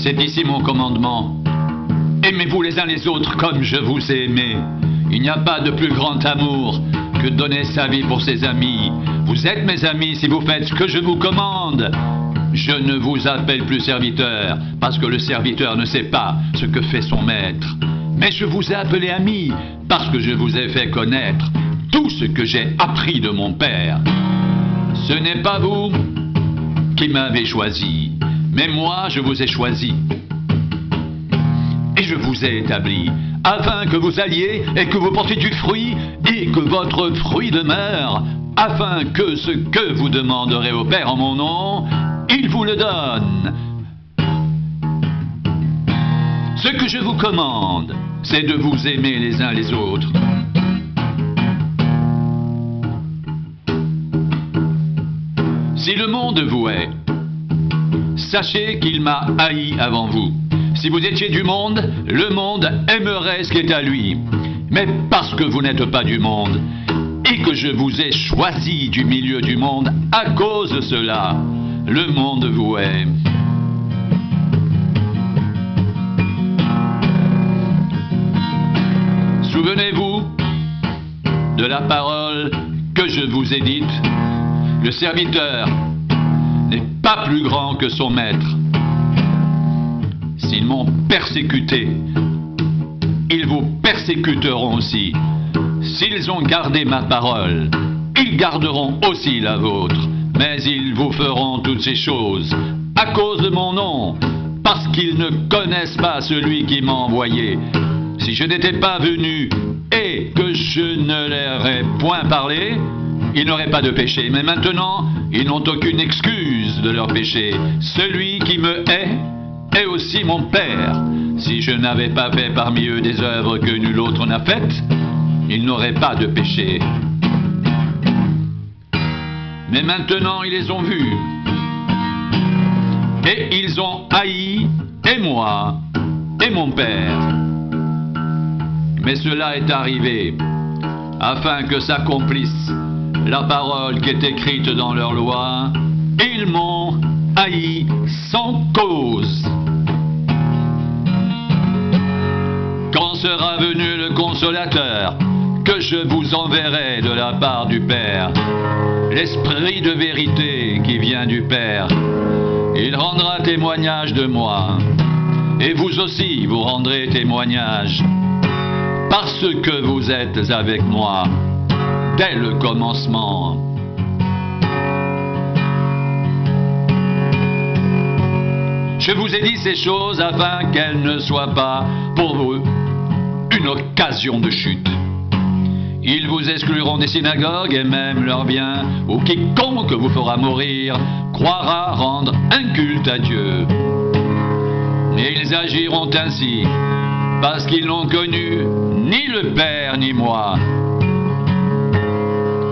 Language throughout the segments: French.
C'est ici mon commandement. Aimez-vous les uns les autres comme je vous ai aimé. Il n'y a pas de plus grand amour que de donner sa vie pour ses amis. Vous êtes mes amis si vous faites ce que je vous commande. Je ne vous appelle plus serviteur, parce que le serviteur ne sait pas ce que fait son maître. Mais je vous ai appelé ami, parce que je vous ai fait connaître tout ce que j'ai appris de mon Père. Ce n'est pas vous qui m'avez choisi, mais moi je vous ai choisi. Et je vous ai établi, afin que vous alliez et que vous portiez du fruit, et que votre fruit demeure, afin que ce que vous demanderez au Père en mon nom, il vous le donne. Ce que je vous commande, c'est de vous aimer les uns les autres. Si le monde vous hait, sachez qu'il m'a haï avant vous. Si vous étiez du monde, le monde aimerait ce qui est à lui. Mais parce que vous n'êtes pas du monde, et que je vous ai choisi du milieu du monde, à cause de cela, le monde vous hait. Souvenez-vous de la parole que je vous ai dite. Le serviteur n'est pas plus grand que son maître. S'ils m'ont persécuté, ils vous persécuteront aussi. S'ils ont gardé ma parole, ils garderont aussi la vôtre. Mais ils vous feront toutes ces choses à cause de mon nom, parce qu'ils ne connaissent pas celui qui m'a envoyé. Si je n'étais pas venu et que je ne leur ai point parlé, ils n'auraient pas de péché. Mais maintenant, ils n'ont aucune excuse de leur péché. Celui qui me hait est aussi mon Père. Si je n'avais pas fait parmi eux des œuvres que nul autre n'a faites, ils n'auraient pas de péché. Mais maintenant, ils les ont vus. Et ils ont haï, et moi, et mon Père. Mais cela est arrivé, afin que s'accomplisse la parole qui est écrite dans leur loi. Ils m'ont haï sans cause. Quand sera venu le Consolateur, que je vous enverrai de la part du Père, l'Esprit de vérité qui vient du Père, il rendra témoignage de moi, et vous aussi vous rendrez témoignage, parce que vous êtes avec moi dès le commencement. Je vous ai dit ces choses afin qu'elles ne soient pas pour vous une occasion de chute. Ils vous excluront des synagogues et même leurs biens, ou quiconque vous fera mourir croira rendre un culte à Dieu. Et ils agiront ainsi, parce qu'ils n'ont connu ni le Père ni moi.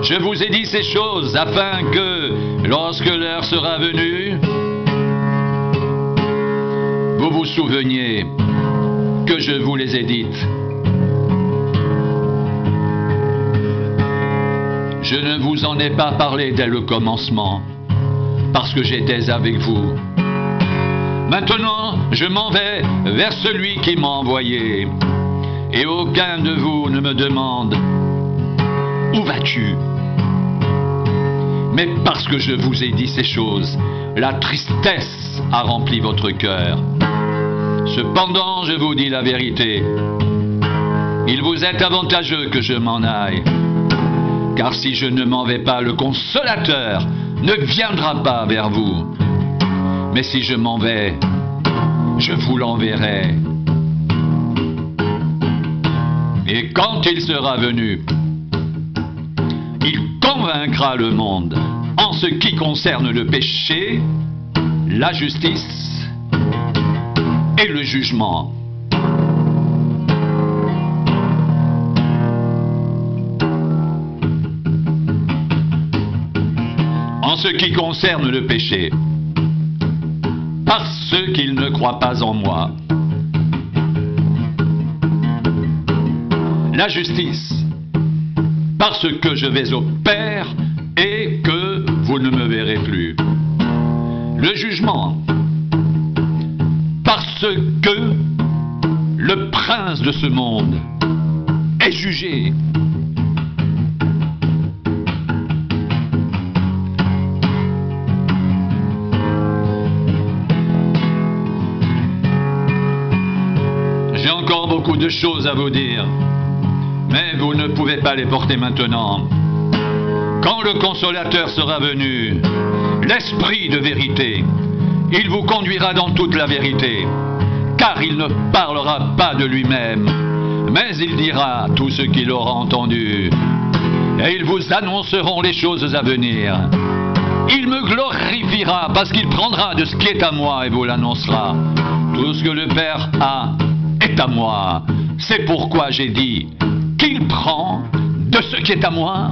Je vous ai dit ces choses afin que, lorsque l'heure sera venue, vous vous souveniez que je vous les ai dites. Je ne vous en ai pas parlé dès le commencement, parce que j'étais avec vous. Maintenant, je m'en vais vers celui qui m'a envoyé, et aucun de vous ne me demande « Où vas-tu » Mais parce que je vous ai dit ces choses, la tristesse a rempli votre cœur. Cependant, je vous dis la vérité. Il vous est avantageux que je m'en aille. Car si je ne m'en vais pas, le Consolateur ne viendra pas vers vous. Mais si je m'en vais, je vous l'enverrai. Et quand il sera venu, il convaincra le monde en ce qui concerne le péché, la justice et le jugement. En ce qui concerne le péché, parce qu'ils ne croient pas en moi. La justice, parce que je vais au Père et que vous ne me verrez plus. Le jugement, parce parce que le prince de ce monde est jugé. J'ai encore beaucoup de choses à vous dire, mais vous ne pouvez pas les porter maintenant. Quand le Consolateur sera venu, l'Esprit de vérité, il vous conduira dans toute la vérité, car il ne parlera pas de lui-même, mais il dira tout ce qu'il aura entendu, et ils vous annonceront les choses à venir. Il me glorifiera parce qu'il prendra de ce qui est à moi et vous l'annoncera. Tout ce que le Père a est à moi. C'est pourquoi j'ai dit qu'il prend de ce qui est à moi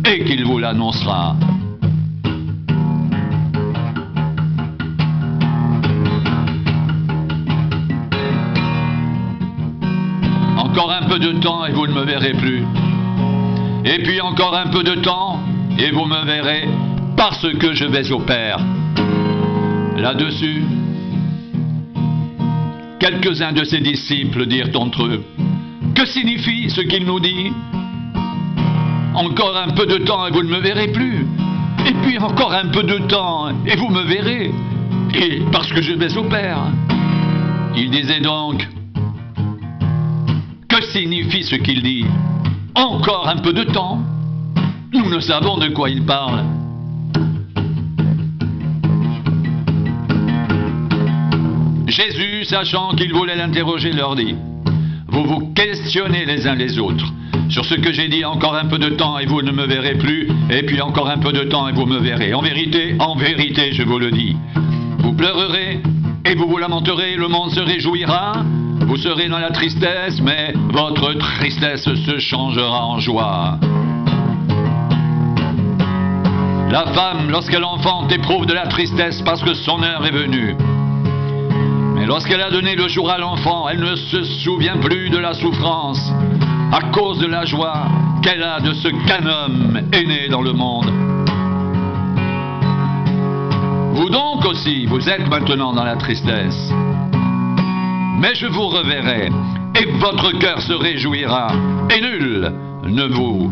et qu'il vous l'annoncera. Encore un peu de temps et vous ne me verrez plus. Et puis encore un peu de temps et vous me verrez parce que je vais au Père. Là-dessus, quelques-uns de ses disciples dirent entre eux: que signifie ce qu'il nous dit? Encore un peu de temps et vous ne me verrez plus. Et puis encore un peu de temps et vous me verrez. Et parce que je vais au Père. Il disait donc: que signifie ce qu'il dit? Encore un peu de temps. Nous ne savons de quoi il parle. Jésus, sachant qu'il voulait l'interroger, leur dit: vous vous questionnez les uns les autres sur ce que j'ai dit. Encore un peu de temps et vous ne me verrez plus, et puis encore un peu de temps et vous me verrez. En vérité, je vous le dis, vous pleurerez et vous vous lamenterez, le monde se réjouira, vous serez dans la tristesse, mais votre tristesse se changera en joie. La femme, lorsqu'elle enfante, éprouve de la tristesse parce que son heure est venue. Mais lorsqu'elle a donné le jour à l'enfant, elle ne se souvient plus de la souffrance à cause de la joie qu'elle a de ce qu'un homme est né dans le monde. Vous donc aussi, vous êtes maintenant dans la tristesse. Mais je vous reverrai, et votre cœur se réjouira, et nul ne vous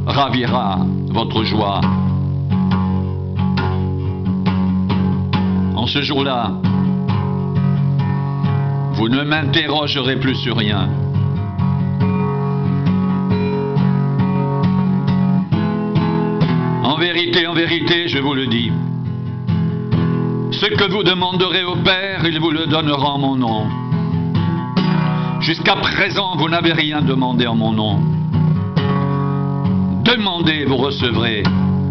ravira votre joie. En ce jour-là, vous ne m'interrogerez plus sur rien. En vérité, je vous le dis, ce que vous demanderez au Père, il vous le donnera en mon nom. Jusqu'à présent, vous n'avez rien demandé en mon nom. Demandez, vous recevrez,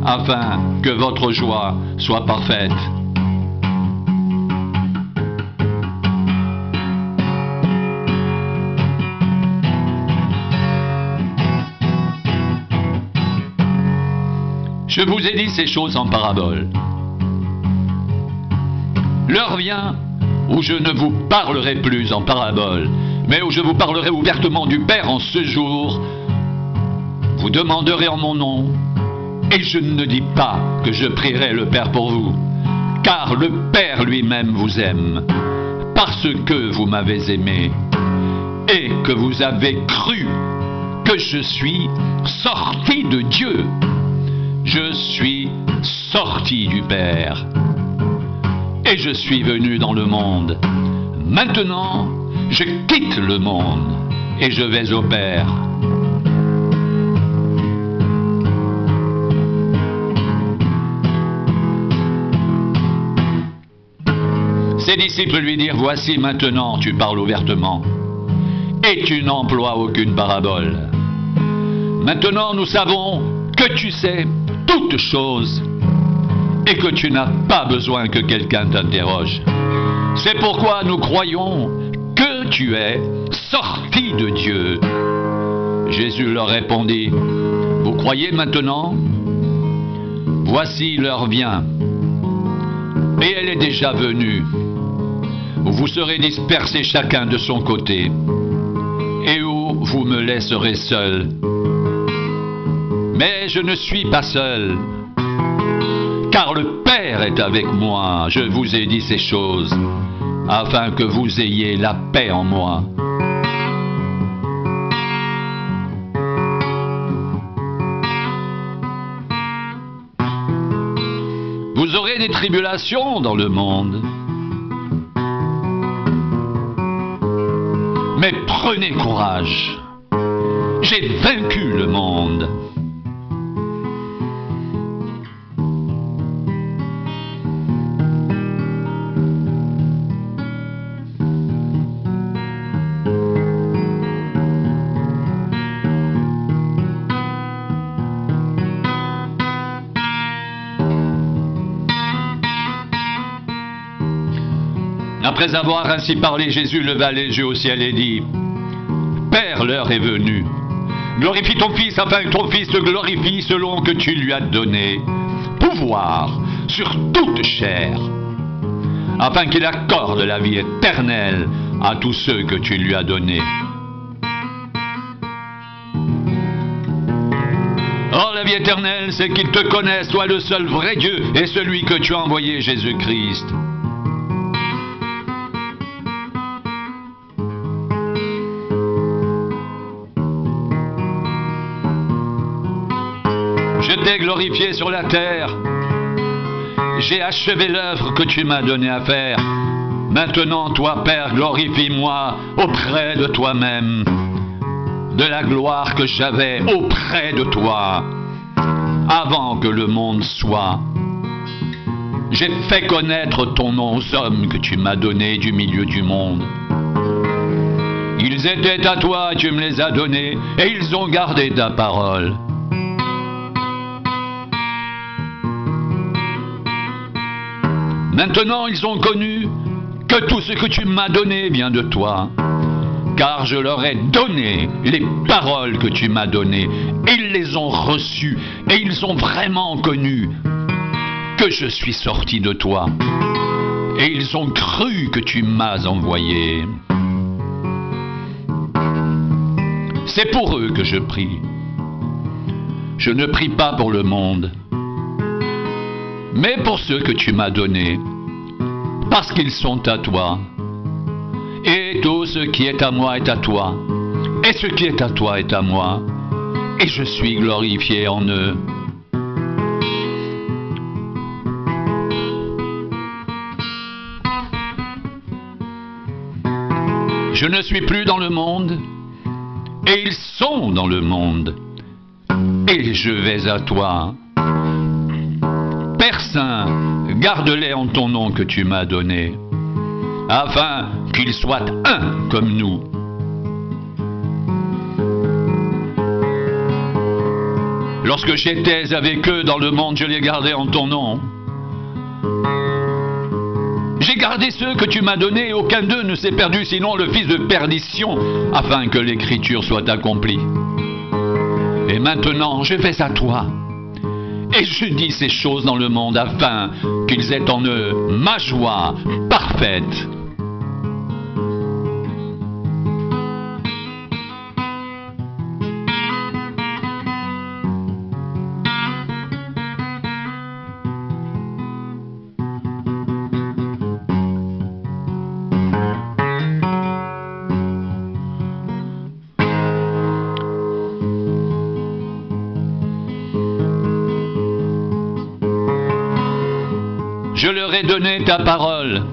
afin que votre joie soit parfaite. Je vous ai dit ces choses en parabole. L'heure vient où je ne vous parlerai plus en parabole, mais où je vous parlerai ouvertement du Père. En ce jour, vous demanderez en mon nom, et je ne dis pas que je prierai le Père pour vous, car le Père lui-même vous aime, parce que vous m'avez aimé, et que vous avez cru que je suis sorti de Dieu. Je suis sorti du Père, et je suis venu dans le monde. Maintenant, je quitte le monde, et je vais au Père. Ses disciples lui dirent: voici maintenant, tu parles ouvertement, et tu n'emploies aucune parabole. Maintenant, nous savons que tu sais toutes choses et que tu n'as pas besoin que quelqu'un t'interroge. C'est pourquoi nous croyons que tu es sorti de Dieu. Jésus leur répondit: vous croyez maintenant? Voici l'heure vient, et elle est déjà venue, où vous serez dispersés chacun de son côté, et où vous me laisserez seul. Mais je ne suis pas seul, car le Père est avec moi. Je vous ai dit ces choses afin que vous ayez la paix en moi. Vous aurez des tribulations dans le monde. Mais prenez courage. J'ai vaincu le monde. Après avoir ainsi parlé, Jésus leva les yeux au ciel et dit: Père, l'heure est venue. Glorifie ton Fils afin que ton Fils te glorifie selon que tu lui as donné pouvoir sur toute chair, afin qu'il accorde la vie éternelle à tous ceux que tu lui as donnés. Or, la vie éternelle, c'est qu'ils te connaissent, toi le seul vrai Dieu, et celui que tu as envoyé, Jésus-Christ. Je t'ai glorifié sur la terre. J'ai achevé l'œuvre que tu m'as donnée à faire. Maintenant, toi, Père, glorifie-moi auprès de toi-même, de la gloire que j'avais auprès de toi, avant que le monde soit. J'ai fait connaître ton nom aux hommes que tu m'as donnés du milieu du monde. Ils étaient à toi, tu me les as donnés, et ils ont gardé ta parole. Maintenant, ils ont connu que tout ce que tu m'as donné vient de toi, car je leur ai donné les paroles que tu m'as données. Ils les ont reçues et ils ont vraiment connu que je suis sorti de toi. Et ils ont cru que tu m'as envoyé. C'est pour eux que je prie. Je ne prie pas pour le monde, mais pour ceux que tu m'as donnés, parce qu'ils sont à toi. Et tout ce qui est à moi est à toi, et ce qui est à toi est à moi, et je suis glorifié en eux. Je ne suis plus dans le monde, et ils sont dans le monde, et je vais à toi. Père Saint, garde-les en ton nom que tu m'as donné, afin qu'ils soient un comme nous. Lorsque j'étais avec eux dans le monde, je les gardais en ton nom. J'ai gardé ceux que tu m'as donnés, et aucun d'eux ne s'est perdu, sinon le fils de perdition, afin que l'écriture soit accomplie. Et maintenant, je vais à toi. Et je dis ces choses dans le monde afin qu'ils aient en eux ma joie parfaite. Je leur ai donné ta parole,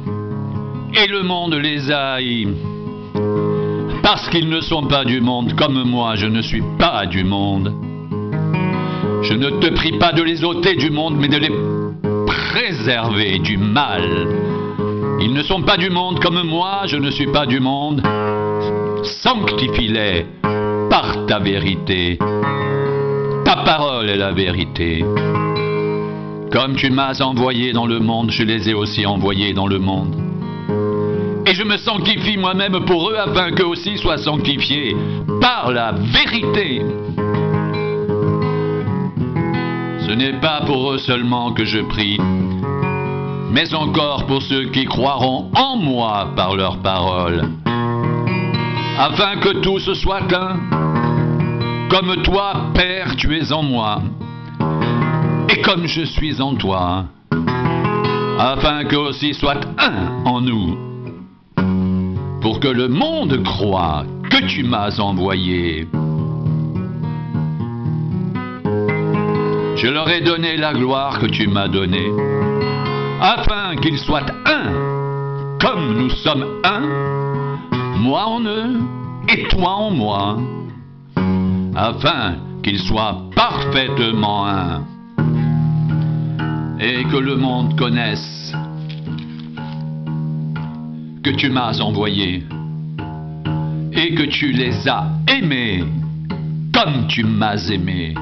et le monde les a haïs, parce qu'ils ne sont pas du monde, comme moi je ne suis pas du monde. Je ne te prie pas de les ôter du monde, mais de les préserver du mal. Ils ne sont pas du monde, comme moi je ne suis pas du monde. Sanctifie-les par ta vérité. Ta parole est la vérité. Comme tu m'as envoyé dans le monde, je les ai aussi envoyés dans le monde. Et je me sanctifie moi-même pour eux, afin qu'eux aussi soient sanctifiés par la vérité. Ce n'est pas pour eux seulement que je prie, mais encore pour ceux qui croiront en moi par leur parole, afin que tous soient un, comme toi, Père, tu es en moi, et comme je suis en toi, afin qu'eux aussi soient un en nous, pour que le monde croie que tu m'as envoyé. Je leur ai donné la gloire que tu m'as donnée, afin qu'ils soient un, comme nous sommes un, moi en eux et toi en moi, afin qu'ils soient parfaitement un, et que le monde connaisse que tu m'as envoyé, et que tu les as aimés comme tu m'as aimé.